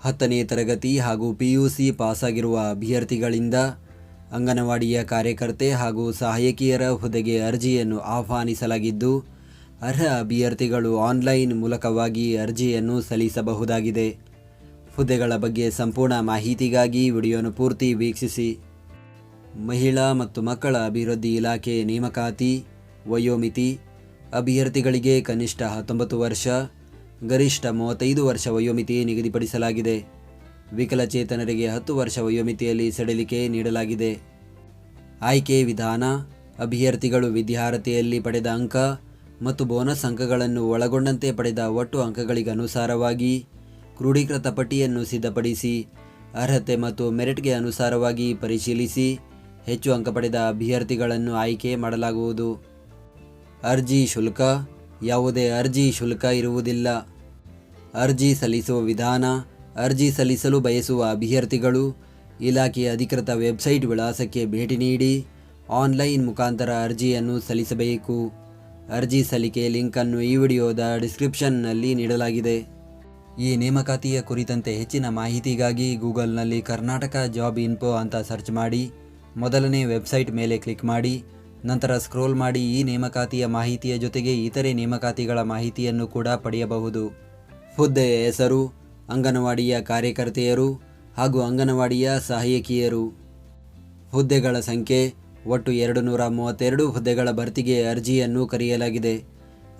10ನೇ ತರಗತಿ ಹಾಗೂ PUC ಪಾಸಾಗಿರುವ ಅಭ್ಯರ್ಥಿಗಳಿಂದ ಅಂಗನವಾಡಿಯ ಕಾರ್ಯಕರ್ತೆ ಹಾಗೂ ಸಹಾಯಕಿಯರ ಹುದ್ದೆಗೆ ಅರ್ಜಿಯನ್ನು ಆಹ್ವಾನಿಸಲಾಗಿದ್ದು, ಅರ್ಹ ಅಭ್ಯರ್ಥಿಗಳು ಆನ್ಲೈನ್ ಮೂಲಕವಾಗಿ ಅರ್ಜಿಯನ್ನು ಸಲ್ಲಿಸಬಹುದಾಗಿದೆ. ಹುದ್ದೆಗಳ ಬಗ್ಗೆ ಸಂಪೂರ್ಣ ಮಾಹಿತಿಗಾಗಿ ವಿಡಿಯೋನ ಪೂರ್ತಿ ವೀಕ್ಷಿಸಿ. ಮಹಿಳಾ ಮತ್ತು ಮಕ್ಕಳ ಅಭಿವೃದ್ಧಿ ಇಲಾಖೆ ನೇಮಕಾತಿ. ವಯೋಮಿತಿ: ಅಭ್ಯರ್ಥಿಗಳಿಗೆ ಕನಿಷ್ಠ 19 ವರ್ಷ, ಗರಿಷ್ಠ 35 ವರ್ಷ ವಯೋಮಿತಿ ನಿಗದಿಪಡಿಸಲಾಗಿದೆ. ವಿಕಲಚೇತನರಿಗೆ 10 ವರ್ಷ ವಯೋಮಿತಿಯಲ್ಲಿ ಸಡಿಲಿಕೆ ನೀಡಲಾಗಿದೆ. ಆಯ್ಕೆ ವಿಧಾನ: ಅಭ್ಯರ್ಥಿಗಳು ವಿದ್ಯಾರ್ಹತೆಯಲ್ಲಿ ಪಡೆದ ಅಂಕ ಮತ್ತು ಬೋನಸ್ ಅಂಕಗಳನ್ನು ಒಳಗೊಂಡಂತೆ ಪಡೆದ ಒಟ್ಟು ಅಂಕಗಳಿಗನುಸಾರವಾಗಿ ಕ್ರೋಢೀಕೃತ ಪಟ್ಟಿಯನ್ನು ಸಿದ್ಧಪಡಿಸಿ ಅರ್ಹತೆ ಮತ್ತು ಮೆರಿಟ್ಗೆ ಅನುಸಾರವಾಗಿ ಪರಿಶೀಲಿಸಿ ಹೆಚ್ಚು ಅಂಕ ಪಡೆದ ಅಭ್ಯರ್ಥಿಗಳನ್ನು ಆಯ್ಕೆ ಮಾಡಲಾಗುವುದು. ಅರ್ಜಿ ಶುಲ್ಕ: ಯಾವುದೇ ಅರ್ಜಿ ಶುಲ್ಕ ಇರುವುದಿಲ್ಲ. ಅರ್ಜಿ ಸಲ್ಲಿಸುವ ವಿಧಾನ: ಅರ್ಜಿ ಸಲ್ಲಿಸಲು ಬಯಸುವ ಅಭ್ಯರ್ಥಿಗಳು ಇಲಾಖೆಯ ಅಧಿಕೃತ ವೆಬ್ಸೈಟ್ ವಿಳಾಸಕ್ಕೆ ಭೇಟಿ ನೀಡಿ ಆನ್ಲೈನ್ ಮುಖಾಂತರ ಅರ್ಜಿಯನ್ನು ಸಲ್ಲಿಸಬೇಕು. ಅರ್ಜಿ ಸಲ್ಲಿಕೆ ಲಿಂಕನ್ನು ಈ ವಿಡಿಯೋದ ಡಿಸ್ಕ್ರಿಪ್ಷನ್ನಲ್ಲಿ ನೀಡಲಾಗಿದೆ. ಈ ನೇಮಕಾತಿಯ ಕುರಿತಂತೆ ಹೆಚ್ಚಿನ ಮಾಹಿತಿಗಾಗಿ ಗೂಗಲ್ನಲ್ಲಿ ಕರ್ನಾಟಕ ಜಾಬ್ ಇನ್ಫೋ ಅಂತ ಸರ್ಚ್ ಮಾಡಿ ಮೊದಲನೇ ವೆಬ್ಸೈಟ್ ಮೇಲೆ ಕ್ಲಿಕ್ ಮಾಡಿ ನಂತರ ಸ್ಕ್ರೋಲ್ ಮಾಡಿ ಈ ನೇಮಕಾತಿಯ ಮಾಹಿತಿಯ ಜೊತೆಗೆ ಇತರೆ ನೇಮಕಾತಿಗಳ ಮಾಹಿತಿಯನ್ನು ಕೂಡ ಪಡೆಯಬಹುದು. ಹುದ್ದೆಯ ಹೆಸರು: ಅಂಗನವಾಡಿಯ ಕಾರ್ಯಕರ್ತೆಯರು ಹಾಗೂ ಅಂಗನವಾಡಿಯ ಸಹಾಯಕಿಯರು. ಹುದ್ದೆಗಳ ಸಂಖ್ಯೆ: ಒಟ್ಟು 232 ಹುದ್ದೆಗಳ ಭರ್ತಿಗೆ ಅರ್ಜಿಯನ್ನು ಕರೆಯಲಾಗಿದೆ.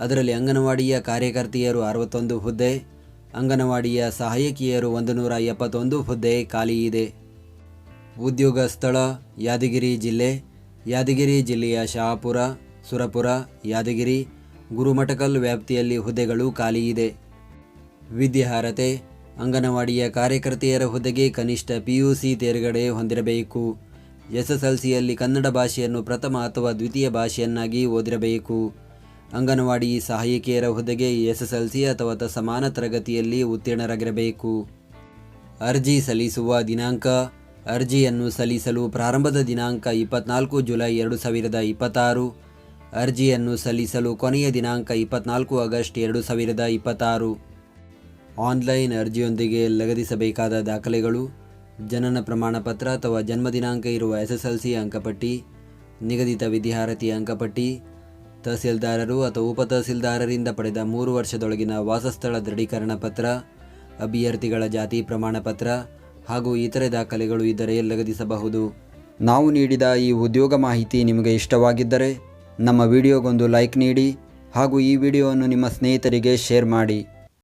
ಅದರಲ್ಲಿ ಅಂಗನವಾಡಿಯ ಕಾರ್ಯಕರ್ತೆಯರು 61 ಹುದ್ದೆ, ಅಂಗನವಾಡಿಯ ಸಹಾಯಕಿಯರು 171 ಹುದ್ದೆ ಖಾಲಿ ಇದೆ. ಉದ್ಯೋಗ ಸ್ಥಳ: ಯಾದಗಿರಿ ಜಿಲ್ಲೆ. ಯಾದಗಿರಿ ಜಿಲ್ಲೆಯ ಶಹಾಪುರ, ಸುರಪುರ, ಯಾದಗಿರಿ, ಗುರುಮಠಕಲ್ ವ್ಯಾಪ್ತಿಯಲ್ಲಿ ಹುದ್ದೆಗಳು ಖಾಲಿ ಇದೆ. ವಿದ್ಯಾರ್ಹತೆ: ಅಂಗನವಾಡಿಯ ಕಾರ್ಯಕರ್ತೆಯರ ಹುದ್ದೆಗೆ ಕನಿಷ್ಠ PUC ತೇರ್ಗಡೆ ಹೊಂದಿರಬೇಕು. SSLCಯಲ್ಲಿ ಕನ್ನಡ ಭಾಷೆಯನ್ನು ಪ್ರಥಮ ಅಥವಾ ದ್ವಿತೀಯ ಭಾಷೆಯನ್ನಾಗಿ ಓದಿರಬೇಕು. ಅಂಗನವಾಡಿ ಸಹಾಯಕಿಯರ ಹುದ್ದೆಗೆ SSLC ಅಥವಾ ಸಮಾನ ತರಗತಿಯಲ್ಲಿ ಉತ್ತೀರ್ಣರಾಗಿರಬೇಕು. ಅರ್ಜಿ ಸಲ್ಲಿಸುವ ದಿನಾಂಕ: ಅರ್ಜಿಯನ್ನು ಸಲ್ಲಿಸಲು ಪ್ರಾರಂಭದ ದಿನಾಂಕ 24 ಜುಲೈ 2026. ಅರ್ಜಿಯನ್ನು ಸಲ್ಲಿಸಲು ಕೊನೆಯ ದಿನಾಂಕ 24 ಆಗಸ್ಟ್ 2026. ಆನ್ಲೈನ್ ಅರ್ಜಿಯೊಂದಿಗೆ ಲಗತ್ತಿಸಬೇಕಾದ ದಾಖಲೆಗಳು: ಜನನ ಪ್ರಮಾಣ ಪತ್ರ ಅಥವಾ ಜನ್ಮ ದಿನಾಂಕ ಇರುವ SSLC ಅಂಕಪಟ್ಟಿ, ನಿಗದಿತ ವಿದ್ಯಾರ್ಹತೆಯ ಅಂಕಪಟ್ಟಿ, ತಹಸೀಲ್ದಾರರು ಅಥವಾ ಉಪತಹಸೀಲ್ದಾರರಿಂದ ಪಡೆದ 3 ವರ್ಷದೊಳಗಿನ ವಾಸಸ್ಥಳ ದೃಢೀಕರಣ ಪತ್ರ, ಅಭ್ಯರ್ಥಿಗಳ ಜಾತಿ ಪ್ರಮಾಣ ಪತ್ರ ಹಾಗೂ ಇತರೆ ದಾಖಲೆಗಳು ಇದ್ದರೆ ಲಗತ್ತಿಸಬಹುದು. ನಾವು ನೀಡಿದ ಈ ಉದ್ಯೋಗ ಮಾಹಿತಿ ನಿಮಗೆ ಇಷ್ಟವಾಗಿದ್ದರೆ ನಮ್ಮ ವಿಡಿಯೋಗೊಂದು ಲೈಕ್ ನೀಡಿ ಹಾಗೂ ಈ ವಿಡಿಯೋವನ್ನು ನಿಮ್ಮ ಸ್ನೇಹಿತರಿಗೆ ಶೇರ್ ಮಾಡಿ.